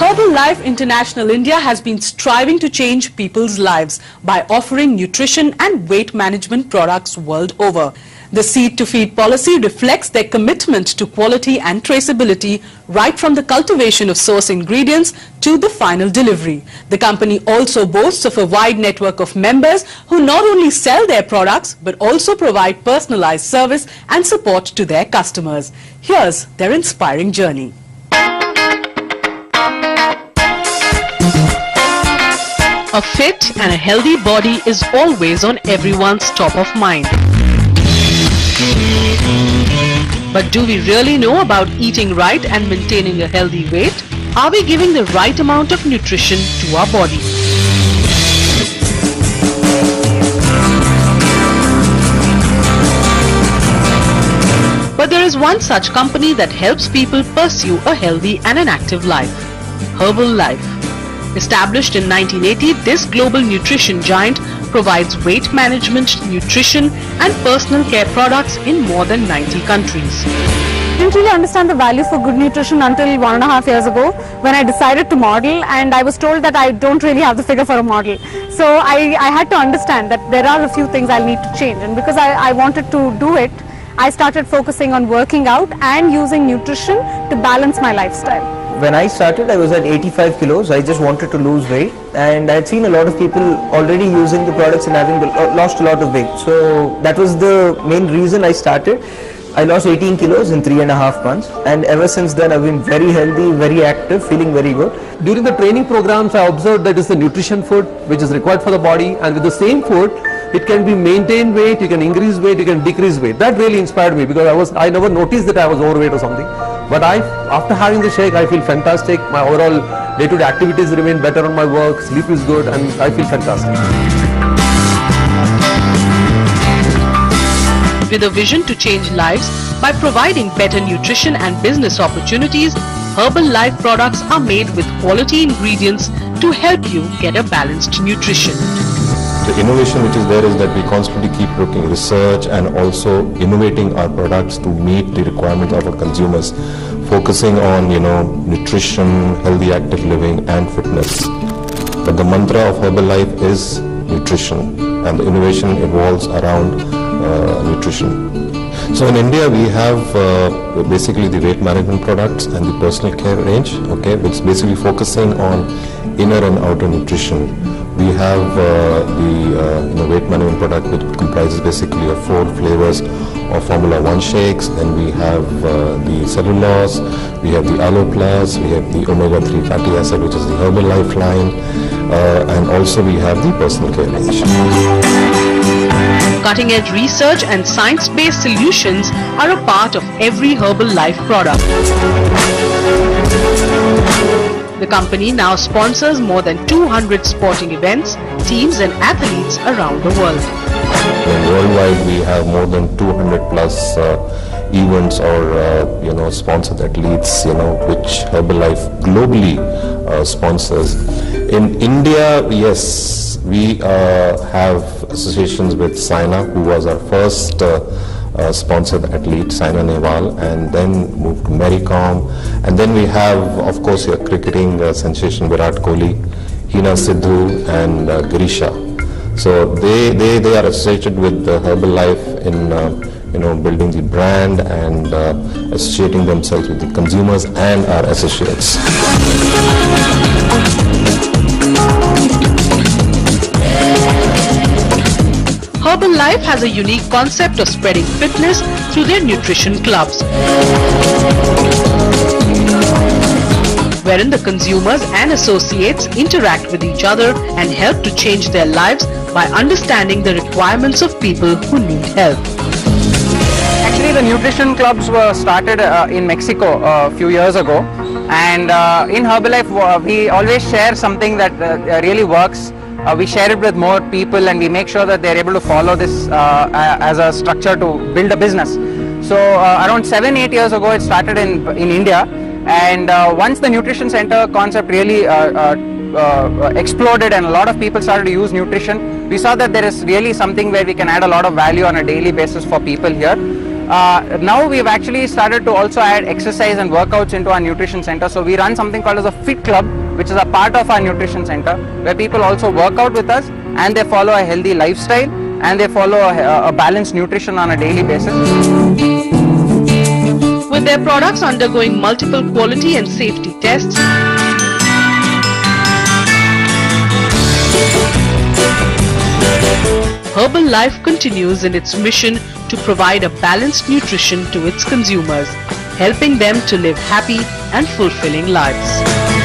Herbalife International India has been striving to change people's lives by offering nutrition and weight management products world over. The Seed to Feed policy reflects their commitment to quality and traceability right from the cultivation of source ingredients to the final delivery. The company also boasts of a wide network of members who not only sell their products but also provide personalized service and support to their customers. Here's their inspiring journey. A fit and a healthy body is always on everyone's top of mind. But do we really know about eating right and maintaining a healthy weight? Are we giving the right amount of nutrition to our body? But there is one such company that helps people pursue a healthy and an active life: Herbalife. Established in 1980, this global nutrition giant provides weight management, nutrition and personal care products in more than 90 countries. I didn't really understand the value for good nutrition until 1.5 years ago when I decided to model, and I was told that I don't really have the figure for a model. So I had to understand that there are a few things I'll need to change, and because I wanted to do it, I started focusing on working out and using nutrition to balance my lifestyle. When I started, I was at 85 kilos. I just wanted to lose weight, and I had seen a lot of people already using the products and having lost a lot of weight. So that was the main reason I started. I lost 18 kilos in 3.5 months, and ever since then I've been very healthy, very active, feeling very good. During the training programs, I observed that it's the nutrition food which is required for the body, and with the same food it can be maintained weight, you can increase weight, you can decrease weight. That really inspired me, because I never noticed that I was overweight or something. But after having the shake, I feel fantastic. My overall day-to-day activities remain better on my work, sleep is good, and I feel fantastic. With a vision to change lives by providing better nutrition and business opportunities, Herbalife products are made with quality ingredients to help you get a balanced nutrition. The innovation which is there is that we constantly keep looking research and also innovating our products to meet the requirements of our consumers, focusing on nutrition, healthy active living and fitness. But the mantra of Herbalife is nutrition, and the innovation evolves around nutrition. So in India we have basically the weight management products and the personal care range, which is basically focusing on inner and outer nutrition. We have the weight management product, which comprises basically of 4 flavors of Formula 1 shakes. Then we have the cellulose, we have the Aloe Plus, we have the omega-3 fatty acid, which is the Herbalife line, and also we have the personal care range. Cutting-edge research and science-based solutions are a part of every Herbalife product. The company now sponsors more than 200 sporting events, teams and athletes around the world. Worldwide we have more than 200 plus events or sponsored athletes which Herbalife globally sponsors. In India, yes, we have associations with Saina, who was our first sponsored athlete, Saina Nehwal, and then moved to Mary Kom, and then we have, of course, your cricketing sensation Virat Kohli, Hina Sidhu, and Grisha. So they are associated with Herbalife in building the brand and associating themselves with the consumers and our associates. Herbalife has a unique concept of spreading fitness through their nutrition clubs, wherein the consumers and associates interact with each other and help to change their lives by understanding the requirements of people who need help. Actually, the nutrition clubs were started in Mexico a few years ago, and in Herbalife we always share something that really works. We share it with more people, and we make sure that they're able to follow this as a structure to build a business. So around 7-8 years ago it started in India, and once the nutrition center concept really exploded and a lot of people started to use nutrition, we saw that there is really something where we can add a lot of value on a daily basis for people here. Now we've actually started to also add exercise and workouts into our nutrition center. So we run something called as a Fit Club, which is a part of our nutrition center, where people also work out with us and they follow a healthy lifestyle and they follow a balanced nutrition on a daily basis. With their products undergoing multiple quality and safety tests, Herbalife continues in its mission to provide a balanced nutrition to its consumers, helping them to live happy and fulfilling lives.